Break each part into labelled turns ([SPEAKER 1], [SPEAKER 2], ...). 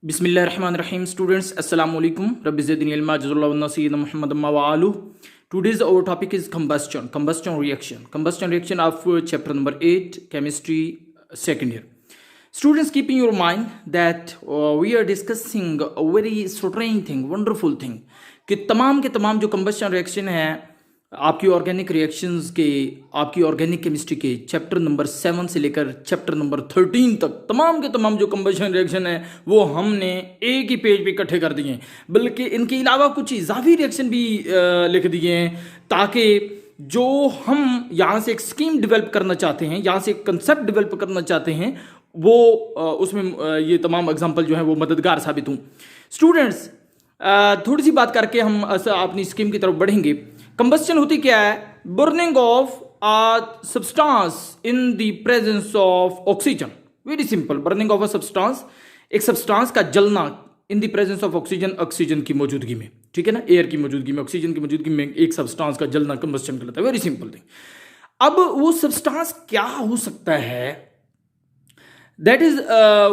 [SPEAKER 1] Bismillahirrahmanirrahim. Students, Assalamu alaikum. Rabbi zidni ilma, jazallahu anna sayyidina Muhammad wa alu. Today's our topic is combustion reaction of chapter number 8, chemistry, second year. Students, keeping your mind that we are discussing a very strange thing, wonderful thing, कि तमाम के तमाम जो combustion reaction है आपकी organic reactions के, आपकी organic chemistry के चैप्टर नंबर 7 से लेकर चैप्टर नंबर 13 तक तमाम के तमाम जो कंबशन रिएक्शन है वो हमने एक ही पेज पे इकट्ठे कर दिए हैं। बल्कि इनके अलावा कुछ इजाफी रिएक्शन भी लिख दिए हैं ताकि जो हम यहाँ से एक स्कीम डेवलप करना चाहते हैं, यहाँ से एक कंसेप्ट डेवलप करना चाहते हैं, वो उसमें ये तमाम एग्जाम्पल जो है वो मददगार साबित हों। स्टूडेंट्स, थोड़ी सी बात करके हम अपनी स्कीम की तरफ बढ़ेंगे। कंबस्शन होती क्या है? Burning of a substance in the presence of oxygen. Very simple, burning of a substance, एक सब्सटेंस का जलना in the presence of oxygen, oxygen की मौजूदगी में, ठीक है ना, एयर की मौजूदगी में, ऑक्सीजन की मौजूदगी में एक सब्सटेंस का जलना कंबस्शन कहलाता है। Very simple thing. अब वो सब्सटेंस क्या हो सकता है? That is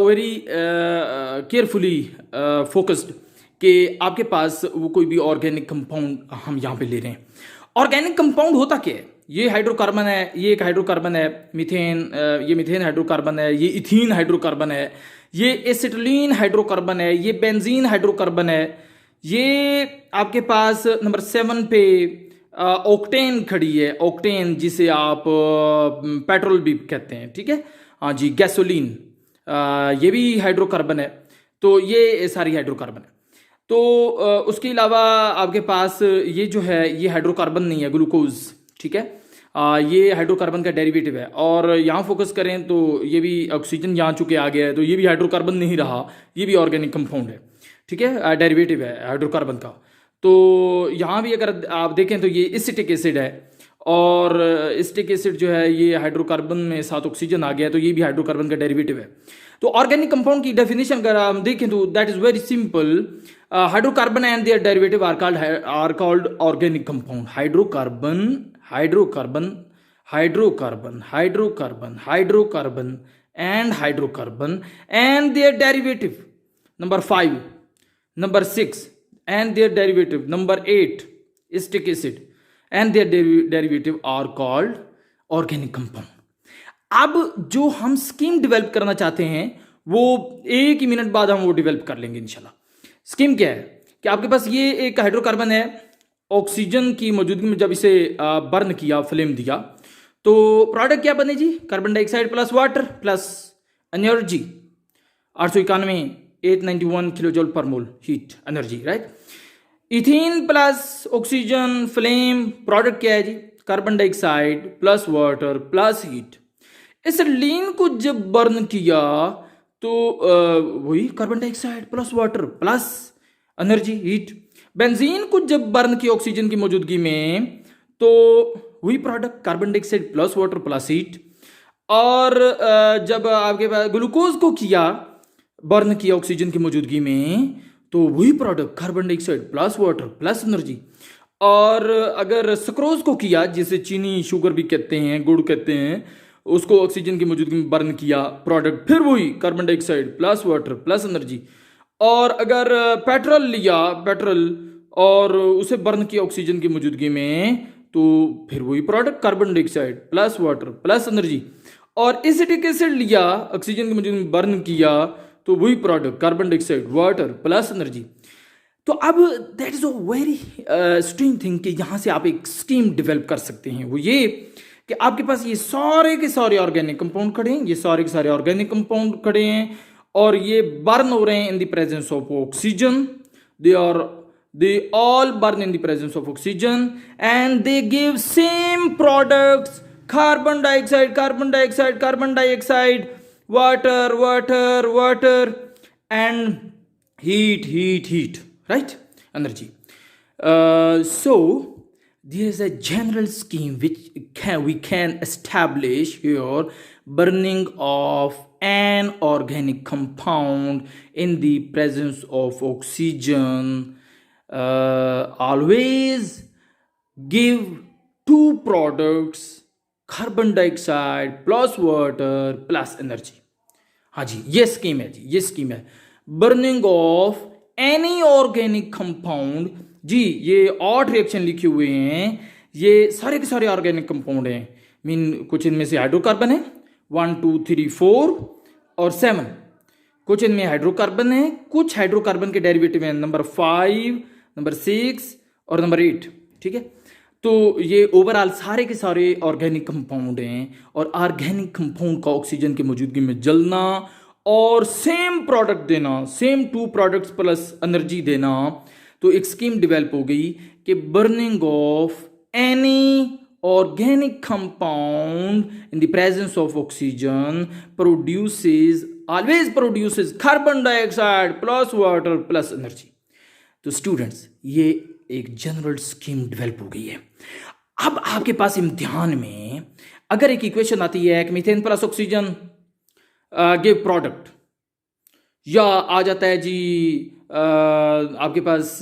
[SPEAKER 1] very carefully focused कि आपके पास वो कोई भी ऑर्गेनिक कंपाउंड हम यहाँ पे ले रहे हैं। ऑर्गेनिक कंपाउंड होता क्या है? ये हाइड्रोकार्बन है, ये एक हाइड्रोकार्बन है, मीथेन, ये मीथेन हाइड्रोकार्बन है, ये इथीन हाइड्रोकार्बन है, ये एसिटिलीन हाइड्रोकार्बन है, ये बेंजीन हाइड्रोकार्बन है, ये आपके पास नंबर 7 पे ऑक्टेन खड़ी है, ऑक्टेन जिसे आप पेट्रोल भी कहते हैं, ठीक है, हाँ जी, गैसोलीन, ये भी हाइड्रोकार्बन है। तो ये सारी हाइड्रोकार्बन है। तो उसके अलावा आपके पास ये जो है ये हाइड्रोकार्बन नहीं है, ग्लूकोज, ठीक है, ये हाइड्रोकार्बन का डेरिवेटिव है। और यहाँ फोकस करें तो ये भी ऑक्सीजन यहाँ चुके आ गया है, तो ये भी हाइड्रोकार्बन नहीं रहा, ये भी ऑर्गेनिक कंपाउंड है, ठीक है, डेरिवेटिव है हाइड्रोकार्बन का। तो यहाँ भी अगर आप देखें तो ये एसिटिक एसिड है, और एसिटिक एसिड जो है ये हाइड्रोकार्बन में साथ ऑक्सीजन आ गया, तो ये भी हाइड्रोकार्बन का डेरिवेटिव है। तो ऑर्गेनिक कंपाउंड की डेफिनेशन अगर हम देखें तो that is very simple. Hydrocarbon and their derivative are called organic compound. Hydrocarbon hydrocarbon hydrocarbon hydrocarbon hydrocarbon and hydrocarbon and their derivative number 5, number 6 and their derivative number 8 acetic acid and their derivative are called organic compound. अब जो हम scheme develop करना चाहते हैं वो एक ही minute बाद हम वो डेवलप कर लेंगे इंशाल्लाह। स्कीम क्या है कि आपके पास ये एक हाइड्रोकार्बन है, ऑक्सीजन की मौजूदगी में जब इसे बर्न किया, फ्लेम दिया, तो प्रोडक्ट क्या बने जी? Carbon dioxide plus water plus energy 891 891 kilo joule per mole heat energy, right. Ethene plus oxygen flame, product क्या है जी? Carbon dioxide plus water plus heat. Acetylene को जब बर्न किया तो वही carbon dioxide plus water plus energy heat. Benzene को जब बर्न किया ऑक्सीजन की मौजूदगी में तो वही product carbon dioxide plus water plus heat. और जब आपके पास ग्लूकोज को किया, बर्न किया ऑक्सीजन की मौजूदगी में, तो वही product carbon dioxide plus water plus energy. और अगर सक्रोज को किया, जिसे चीनी शुगर भी कहते हैं, गुड़ कहते हैं, उसको ऑक्सीजन की मौजूदगी में बर्न किया, प्रोडक्ट फिर वही carbon dioxide plus water plus energy. और अगर पेट्रोल लिया, पेट्रोल, और उसे बर्न किया ऑक्सीजन की मौजूदगी में, तो फिर वही product carbon dioxide plus water plus energy. और एसिटिक एसिड लिया, ऑक्सीजन की मौजूदगी में बर्न किया, तो वही product carbon dioxide water plus energy. तो अब that is a very strange thing कि यहाँ से आप एक स्कीम डेवलप कर सकते हैं। वो ये कि आपके पास ये सारे के सारे ऑर्गेनिक कंपाउंड खड़े हैं, ये सारे के सारे ऑर्गेनिक कंपाउंड खड़े हैं, और ये बर्न हो रहे हैं in the presence of oxygen. They all burn in the presence of oxygen and they give same products, carbon dioxide carbon dioxide carbon dioxide, water water water and heat heat heat, right, energy. So there is a general scheme which we can establish here. Burning of an organic compound in the presence of oxygen always give two products, carbon dioxide plus water plus energy. हाँ जी, ये scheme है जी, ये scheme है। Burning of any organic compound. जी ये 8 reaction लिखे हुए हैं, ये सारे के सारे ऑर्गेनिक कंपाउंड हैं। मीन कुछ इनमें से हाइड्रोकार्बन है 1 2 3 4 और 7, कुछ इनमें हाइड्रोकार्बन है, कुछ हाइड्रोकार्बन के डेरिवेटिव हैं नंबर 5, नंबर 6 और नंबर 8। ठीक है, तो ये ओवरऑल सारे के सारे ऑर्गेनिक कंपाउंड हैं, और ऑर्गेनिक कंपाउंड का ऑक्सीजन की मौजूदगी में जलना और सेम प्रोडक्ट देना, सेम 2 प्रोडक्ट्स प्लस एनर्जी देना, तो एक स्कीम डेवलप हो गई कि burning of any organic compound in the presence of oxygen always produces carbon dioxide plus water plus energy। तो स्टूडेंट्स ये एक जनरल स्कीम डेवलप हो गई है। अब आपके पास इम्तिहान में अगर एक इक्वेशन आती है कि methane plus oxygen give product, या आ जाता है जी आपके पास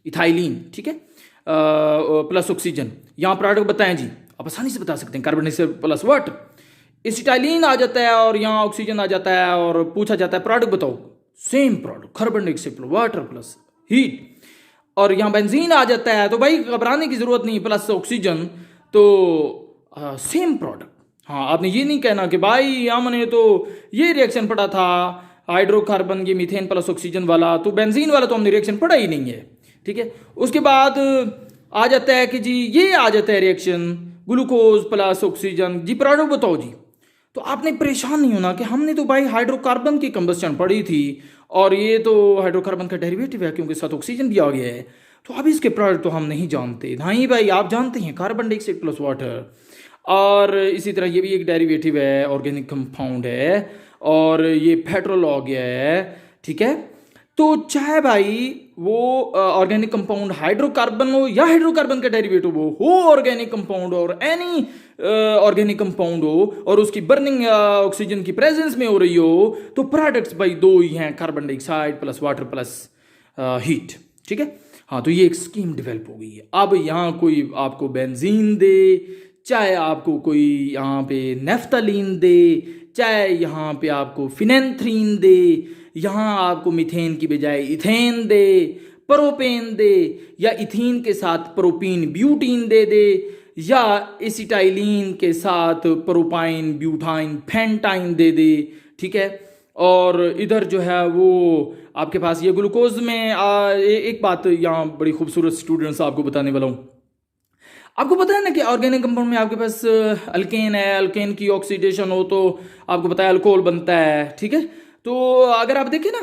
[SPEAKER 1] इथाइलिन, ठीक है, प्लस ऑक्सीजन, यहाँ प्रोडक्ट बताएं जी, आप आसानी से बता सकते हैं carbon dioxide plus water. Acetylene आ जाता है और यहाँ ऑक्सीजन आ जाता है और पूछा जाता है प्रोडक्ट बताओ, same product carbon dioxide plus water plus heat, और यहाँ बेंजीन आ जाता है तो भाई घबराने की जरूरत नहीं, प्लस ऑक्सीजन, तो सेम प्रोडक्ट। हाँ, आपने ये नहीं कहना कि भाई हमने तो ये रिएक्शन पढ़ा था हाइड्रोकार्बन ये मीथेन प्लस ऑक्सीजन वाला, तो बेंजीन वाला तो हमने रिएक्शन पढ़ा ही नहीं है। ठीक है, उसके बाद आ जाता है कि जी ये आ जाता है रिएक्शन ग्लूकोज प्लस ऑक्सीजन, जी प्रोडक्ट बताओ जी। तो आपने परेशान नहीं होना कि हमने तो भाई हाइड्रोकार्बन की कंबस्शन पढ़ी थी और ये तो हाइड्रोकार्बन का डेरिवेटिव है क्योंकि साथ ऑक्सीजन भी आ गया है, तो अब इसके प्रोडक्ट तो हम नहीं जानते। नहीं भाई, आप जानते हैं कार्बन डाइऑक्साइड प्लस वाटर, और इसी तरह ये भी एक डेरिवेटिव है, ऑर्गेनिक कंपाउंड है, और ये पेट्रोल हो गया है। ठीक है, तो चाहे भाई वो ऑर्गेनिक कंपाउंड हाइड्रोकार्बन हो या हाइड्रोकार्बन का डेरिवेटिव हो ऑर्गेनिक कंपाउंड और एनी ऑर्गेनिक कंपाउंड हो, और उसकी बर्निंग ऑक्सीजन की प्रेजेंस में हो रही हो, तो प्रोडक्ट्स भाई 2 ही हैं, carbon dioxide plus water plus heat. ठीक है, हाँ, तो ये एक स्कीम डेवलप हो गई है। अब यहाँ कोई आपको बेंजीन दे, चाहे आपको कोई यहाँ पे नेफ्थलीन दे, चाहे यहाँ पे आपको फिनेंथ्रीन दे, यहाँ आपको मीथेन की बजाय इथेन दे, प्रोपेन दे, या इथीन के साथ प्रोपीन ब्यूटीन दे दे, या एसिटाइलिन के साथ प्रोपाइन ब्यूटाइन फेंटाइन दे दे। ठीक है, और इधर जो है वो आपके पास ये ग्लूकोज में एक बात यहाँ बड़ी खूबसूरत स्टूडेंट्स आपको बताने वाला हूँ। आपको पता है ना कि ऑर्गेनिक कंपाउंड में आपके पास अल्केन है, अल्केन की ऑक्सीडेशन हो तो आपको पता है अल्कोहल बनता है। ठीक है, तो अगर आप देखें ना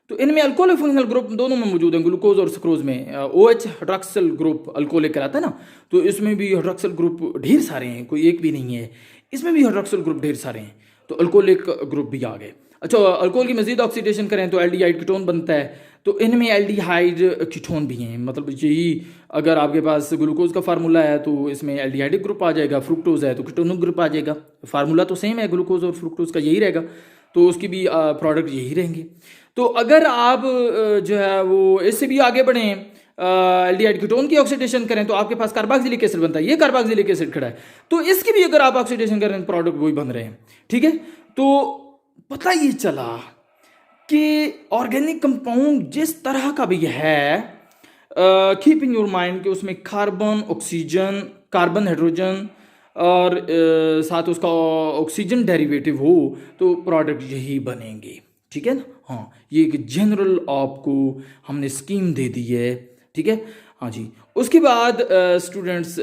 [SPEAKER 1] तो इनमें अल्कोहलिक फंक्शनल ग्रुप दोनों में मौजूद हैं, ग्लूकोज और सक्रोज में। OH हाइड्रॉक्सिल ग्रुप अल्कोहलिक कहलाता है ना, तो इसमें भी हाइड्रॉक्सिल ग्रुप ढेर सारे हैं, कोई एक भी नहीं है, इसमें भी हाइड्रॉक्सिल ग्रुप ढेर सारे हैं, तो अल्कोहलिक ग्रुप भी आ गए। अच्छा, अल्कोहल की मजीद ऑक्सीडेशन करें तो एल्डिहाइड कीटोन बनता है, तो इनमें एल्डिहाइड कीटोन भी हैं। मतलब यही अगर आपके पास ग्लूकोज का फार्मूला है तो इसमें एल्डिहाइडिक ग्रुप आ जाएगा, फ्रुक्टोज है तो कीटोनिक ग्रुप आ जाएगा। फार्मूला तो सेम है ग्लूकोज और फ्रुक्टोज का, यही रहेगा, तो उसकी भी प्रोडक्ट यही रहेंगे। तो अगर आप जो है वो इससे भी आगे बढ़ें, एल्डिहाइड कीटोन की ऑक्सीडेशन करें तो आपके पास कार्बोक्सिलिक एसिड बनता है, ये कार्बोक्सिलिक एसिड खड़ा है, तो इसकी भी अगर आप ऑक्सीडेशन करें तो प्रोडक्ट वही बन रहे हैं। ठीक है, तो पता ये चला कि ऑर्गेनिक कंपाउंड जिस तरह का भी है, कीप इन योर माइंड कि उसमें कार्बन, ऑक्सीजन, कार्बन हाइड्रोजन और साथ उसका ऑक्सीजन डेरिवेटिव हो तो प्रोडक्ट यही बनेंगे। ठीक है ना, हाँ, ये एक जनरल आपको हमने स्कीम दे दी है। ठीक है, हाँ जी। उसके बाद students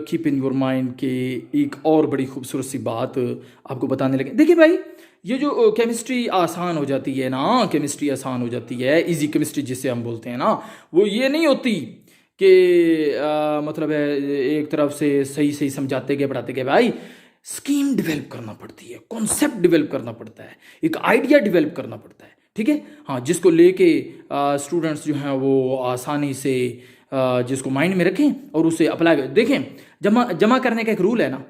[SPEAKER 1] keep in your mind के एक और बड़ी खूबसूरत सी बात आपको बताने लगे। देखिए भाई, ये जो केमिस्ट्री आसान हो जाती है ना, केमिस्ट्री आसान हो जाती है, इजी केमिस्ट्री जिसे हम बोलते हैं ना, वो ये नहीं होती कि मतलब है एक तरफ से सही सही समझाते गए पढ़ाते गए। भाई स्कीम डेवलप करना पड़ती है, कॉन्सेप्ट डेवलप करना पड़ता है, एक आइडिया डेवलप करना पड़ता है। ठीक है, हाँ, जिसको लेके स्टूडेंट्स जो हैं वो आसानी से जिसको माइंड में रखें और उसे अप्लाई करें। देखें, जमा करने का एक रूल है ना,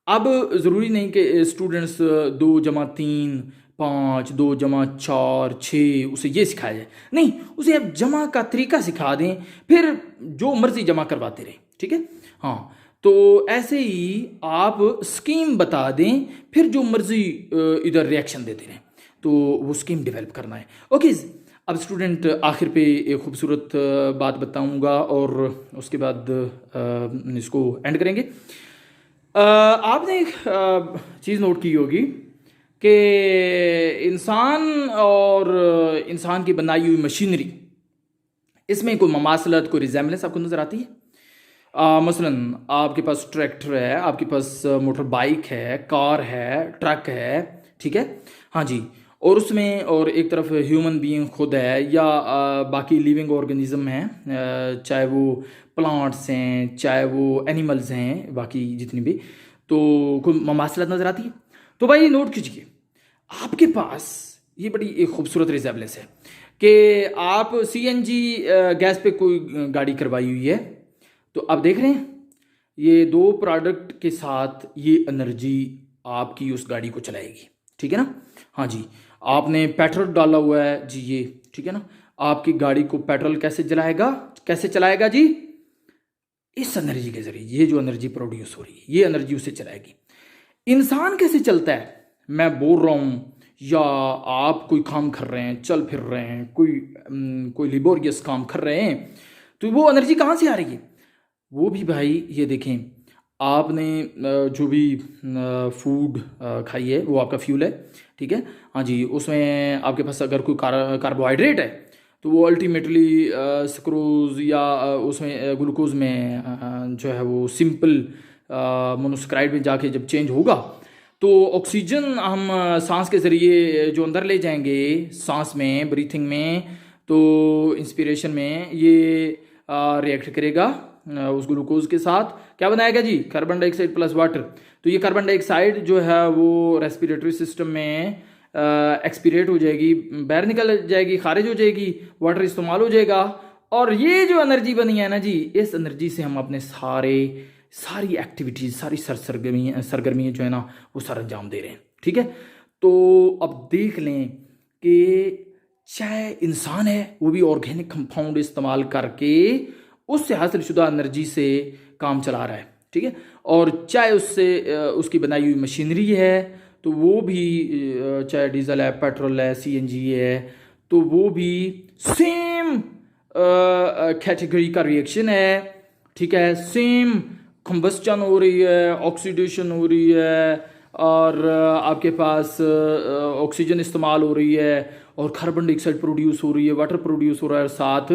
[SPEAKER 1] अब ज़रूरी नहीं कि स्टूडेंट्स 2 जमा 3 5 2 जमा 4 6 उसे ये सिखाया जाए, नहीं, उसे अब जमा का तरीका सिखा दें, फिर जो मर्जी जमा करवाते रहें। ठीक है, हाँ, तो ऐसे ही आप स्कीम बता दें, फिर जो मर्जी इधर रिएक्शन देते रहें। तो वो स्कीम डेवलप करना है। ओके, अब स्टूडेंट आखिर पे एक खूबसूरत बात बताऊंगा और उसके बाद इसको एंड करेंगे। आपने एक चीज़ नोट की होगी कि इंसान और इंसान की बनाई हुई मशीनरी, इसमें कोई ममासलत, कोई रिजेम्बलेंस आपको नज़र आती है? मसलन आपके पास ट्रैक्टर है, आपके पास मोटर बाइक है, कार है, ट्रक है, ठीक है, हाँ जी, और उसमें और एक तरफ ह्यूमन बीइंग खुद है या बाकी लिविंग ऑर्गेनिज्म हैं, चाहे वो प्लांट्स हैं, चाहे वो एनिमल्स हैं, बाकी जितनी भी, तो कोई ममासलत नज़र आती है? तो भाई नोट कीजिए, आपके पास ये बड़ी एक खूबसूरत रिजेम्बलेंस है कि आप सीएनजी गैस पे कोई गाड़ी करवाई हुई है, तो आप देख रहे हैं ये दो प्रोडक्ट के साथ ये एनर्जी आपकी उस गाड़ी को चलाएगी, ठीक है ना? हाँ जी, आपने पेट्रोल डाला हुआ है जी, ये ठीक है ना, आपकी गाड़ी को पेट्रोल कैसे जलाएगा, कैसे चलाएगा जी? इस एनर्जी के जरिए, ये जो एनर्जी प्रोड्यूस हो रही है ये एनर्जी उसे चलाएगी। इंसान कैसे चलता है? मैं बोल रहा हूँ या आप कोई काम कर रहे हैं, चल फिर रहे हैं, कोई लिबोरियस काम कर रहे हैं, तो वो एनर्जी कहाँ से आ रही है? वो भी भाई ये देखें, आपने जो भी फूड खाई है वो आपका फ्यूल है, ठीक है, हाँ जी, उसमें आपके पास अगर कोई कार्बोहाइड्रेट है तो वो अल्टीमेटली सुक्रोज या उसमें ग्लूकोज में जो है वो सिंपल मोनोसैकेराइड में जाके जब चेंज होगा तो ऑक्सीजन हम सांस के ज़रिए जो अंदर ले जाएंगे, सांस में, ब्रीथिंग में, तो इंस्पिरेशन में ये रिएक्ट करेगा उस ग्लूकोज के साथ, क्या बनाएगा जी? Carbon dioxide plus water. तो ये कार्बन डाइऑक्साइड जो है वो रेस्पिरेटरी सिस्टम में एक्सपीरेट हो जाएगी, बाहर निकल जाएगी, खारिज हो जाएगी, वाटर इस्तेमाल हो जाएगा, और ये जो एनर्जी बनी है ना जी, इस एनर्जी से हम अपने सारी एक्टिविटीज़, सारी सरगर्मियाँ जो है ना वो सर अंजाम दे रहे हैं, ठीक है। तो अब देख लें कि चाहे इंसान है वो भी ऑर्गेनिक कंपाउंड इस्तेमाल करके उससे हासिल शुदा एनर्जी से काम चला रहा है, ठीक है, और चाहे उससे उसकी बनाई हुई मशीनरी है तो वो भी चाहे डीजल है, पेट्रोल है, सीएनजी है, तो वो भी सेम कैटेगरी का रिएक्शन है, ठीक है, सेम कंबस्टन हो रही है, ऑक्सीडेशन हो रही है, और आपके पास ऑक्सीजन इस्तेमाल हो रही है, और कार्बन डाइऑक्साइड प्रोड्यूस हो रही है, वाटर प्रोड्यूस हो रहा है, साथ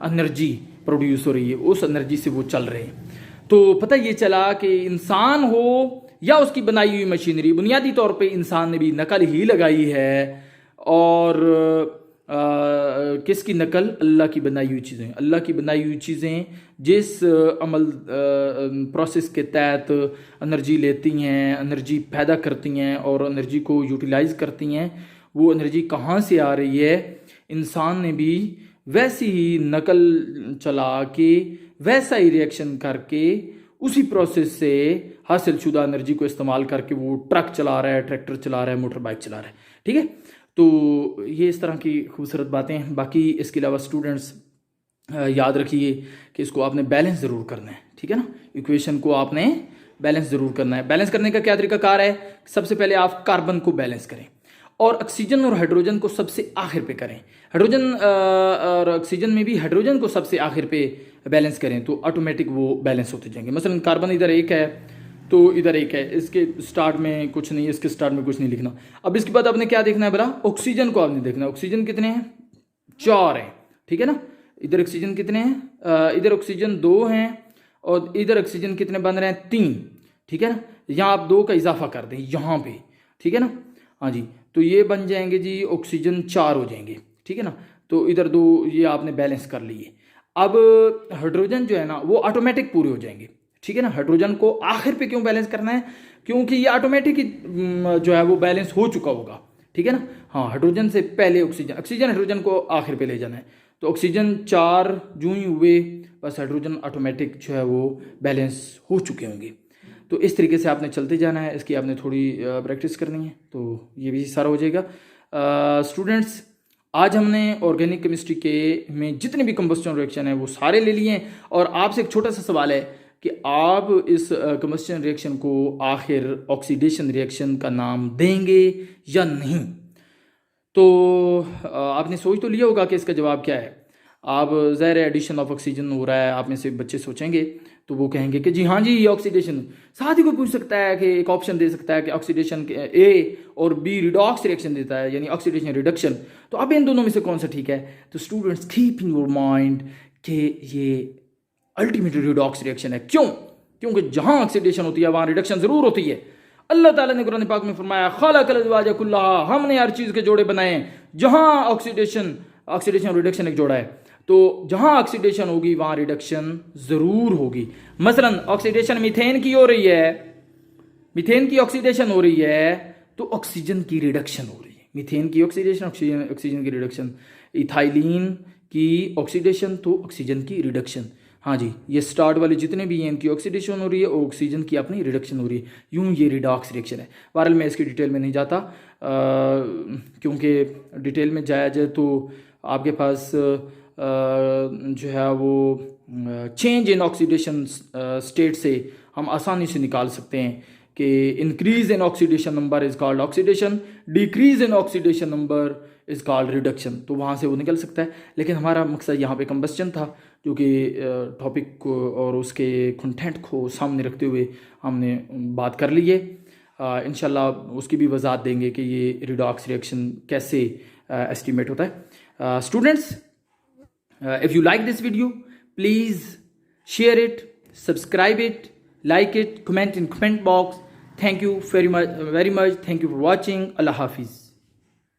[SPEAKER 1] एनर्जी प्रोड्यूस हो रही है, उस एनर्जी से वो चल रहे हैं। तो पता ये चला कि इंसान हो या उसकी बनाई हुई मशीनरी, बुनियादी तौर पे इंसान ने भी नकल ही लगाई है, और किसकी नकल? अल्लाह की बनाई हुई चीज़ें। अल्लाह की बनाई हुई चीज़ें जिस अमल प्रोसेस के तहत एनर्जी लेती हैं, एनर्जी पैदा करती हैं और एनर्जी को यूटिलाइज करती हैं, वो एनर्जी कहाँ से आ रही है? इंसान ने भी वैसी ही नकल चला के, वैसा ही रिएक्शन करके, उसी प्रोसेस से हासिल शुदा एनर्जी को इस्तेमाल करके वो ट्रक चला रहा है, ट्रैक्टर चला रहा है, मोटर बाइक चला रहा है, ठीक है। तो ये इस तरह की खूबसूरत बातें हैं। बाकी इसके अलावा स्टूडेंट्स याद रखिए कि इसको आपने बैलेंस ज़रूर करना है, ठीक है ना, इक्वेशन को आपने बैलेंस ज़रूर करना है। बैलेंस करने का क्या तरीकाकार है? सबसे पहले आप कार्बन को बैलेंस करें और ऑक्सीजन और हाइड्रोजन को सबसे आखिर पे करें। हाइड्रोजन और ऑक्सीजन में भी हाइड्रोजन को सबसे आखिर पे बैलेंस करें तो ऑटोमेटिक वो बैलेंस होते जाएंगे। मसलन कार्बन इधर एक है तो इधर एक है, इसके स्टार्ट में कुछ नहीं, इसके स्टार्ट में कुछ नहीं लिखना। अब इसके बाद आपने क्या देखना है बरा? ऑक्सीजन को आपने देखना है। ऑक्सीजन कितने हैं? 4 हैं, ठीक है ना। इधर ऑक्सीजन कितने हैं? इधर ऑक्सीजन 2 हैं और इधर ऑक्सीजन कितने बन रहे हैं? 3, ठीक है ना। यहाँ आप 2 का इजाफा कर दें यहाँ पे, ठीक है ना, हाँ जी, तो ये बन जाएंगे जी ऑक्सीजन 4 हो जाएंगे, ठीक है ना। तो इधर 2 ये आपने बैलेंस कर लिए। अब हाइड्रोजन जो है ना वो ऑटोमेटिक पूरे हो जाएंगे, ठीक है ना। हाइड्रोजन को आखिर पे क्यों बैलेंस करना है? क्योंकि ये ऑटोमेटिक जो है वो बैलेंस हो चुका होगा, ठीक है ना। हाँ, हाइड्रोजन से पहले ऑक्सीजन हाइड्रोजन को आखिर पे ले जाना है। तो ऑक्सीजन 4 जो ही हुए बस हाइड्रोजन ऑटोमेटिक जो है वो बैलेंस हो चुके होंगे। तो इस तरीके से आपने चलते जाना है, इसकी आपने थोड़ी प्रैक्टिस करनी है, तो ये भी सारा हो जाएगा। स्टूडेंट्स, आज हमने ऑर्गेनिक केमिस्ट्री के में जितने भी कंबस्टन रिएक्शन है वो सारे ले लिए हैं, और आपसे एक छोटा सा सवाल है कि आप इस कंबस्टन रिएक्शन को आखिर ऑक्सीडेशन रिएक्शन का नाम देंगे या नहीं? तो आपने सोच तो लिया होगा कि इसका जवाब क्या है। आप ज़ाहिर है एडिशन ऑफ ऑक्सीजन हो रहा है, आप में से बच्चे सोचेंगे तो वो कहेंगे कि जी हाँ जी ये ऑक्सीडेशन। साथ ही कोई पूछ सकता है कि एक ऑप्शन दे सकता है कि ऑक्सीडेशन ए और बी रिडॉक्स रिएक्शन देता है, यानी ऑक्सीडेशन रिडक्शन। तो अब इन दोनों में से कौन सा ठीक है? तो students keep in your mind कि ये अल्टीमेटली रिडॉक्स रिएक्शन है। क्यों? क्योंकि जहां ऑक्सीडेशन होती है वहां रिडक्शन जरूर होती है। अल्लाह ताला ने कुरान पाक में फरमाया खलक़ल अज़वाज कुल्लहा, हमने हर चीज़ के जोड़े बनाए हैं। जहां ऑक्सीडेशन रिडक्शन एक जोड़ा है, तो जहां ऑक्सीडेशन होगी वहां रिडक्शन जरूर होगी। मसलन ऑक्सीडेशन मीथेन की हो रही है, मीथेन की ऑक्सीडेशन हो रही है तो ऑक्सीजन की रिडक्शन हो रही है। मीथेन की ऑक्सीडेशन, ऑक्सीजन की रिडक्शन। इथाइलिन की ऑक्सीडेशन तो ऑक्सीजन की रिडक्शन। हाँ जी, ये स्टार्ट वाले जितने भी हैं इनकी ऑक्सीडेशन हो रही है और ऑक्सीजन की अपनी रिडक्शन हो रही है। यूं ये रिडॉक्स रिएक्शन है। बहरहाल मैं इसकी डिटेल में नहीं जाता, क्योंकि डिटेल में जाया जाए तो आपके पास जो है वो चेंज इन ऑक्सीडेशन स्टेट से हम आसानी से निकाल सकते हैं कि increase in oxidation number is called oxidation, decrease in oxidation number is called reduction. तो वहाँ से वो निकल सकता है। लेकिन हमारा मकसद यहाँ पे कंबस्चन था, जो कि टॉपिक को और उसके कंटेंट को सामने रखते हुए हमने बात कर ली है। इंशाल्लाह उसकी भी वजाहत देंगे कि ये रिडॉक्स रिएक्शन कैसे एस्टिमेट होता है। Students, if you like this video, please share it, subscribe it, like it, comment in comment box. Thank you very much. Thank you for watching. Allah Hafiz.